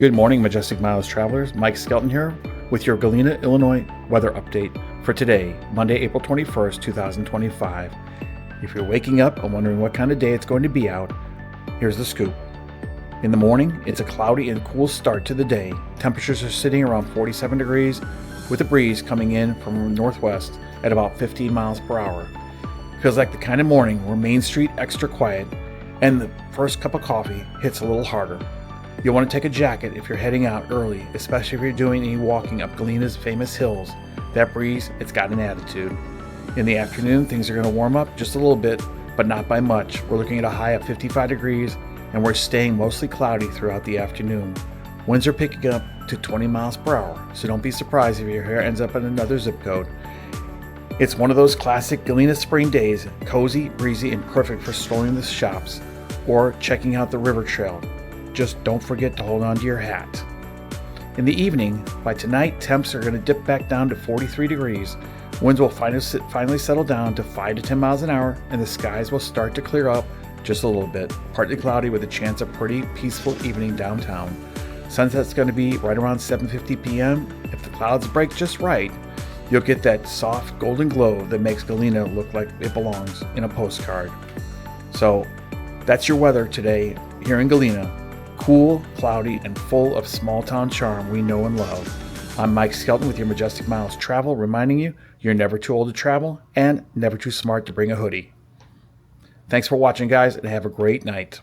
Good morning, Majestic Miles travelers. Mike Skelton here with your Galena, Illinois weather update for today, Monday, April 21st, 2025. If you're waking up and wondering what kind of day it's going to be out, here's the scoop. In the morning, it's a cloudy and cool start to the day. Temperatures are sitting around 47 degrees with a breeze coming in from northwest at about 15 miles per hour. Feels like the kind of morning where Main Street extra quiet and the first cup of coffee hits a little harder. You'll want to take a jacket if you're heading out early, especially if you're doing any walking up Galena's famous hills. That breeze, it's got an attitude. In the afternoon, things are going to warm up just a little bit, but not by much. We're looking at a high of 55 degrees, and we're staying mostly cloudy throughout the afternoon. Winds are picking up to 20 miles per hour, so don't be surprised if your hair ends up in another zip code. It's one of those classic Galena spring days, cozy, breezy, and perfect for strolling the shops or checking out the river trail. Just don't forget to hold on to your hat. In the evening, by tonight, temps are going to dip back down to 43 degrees. Winds will finally settle down to 5 to 10 miles an hour, and the skies will start to clear up just a little bit. Partly cloudy with a chance of pretty peaceful evening downtown. Sunset's going to be right around 7:50 p.m. If the clouds break just right, you'll get that soft golden glow that makes Galena look like it belongs in a postcard. So that's your weather today here in Galena. Cool, cloudy, and full of small town charm we know and love. I'm Mike Skelton with your Majestic Miles Travel, reminding you you're never too old to travel and never too smart to bring a hoodie. Thanks for watching, guys, and have a great night.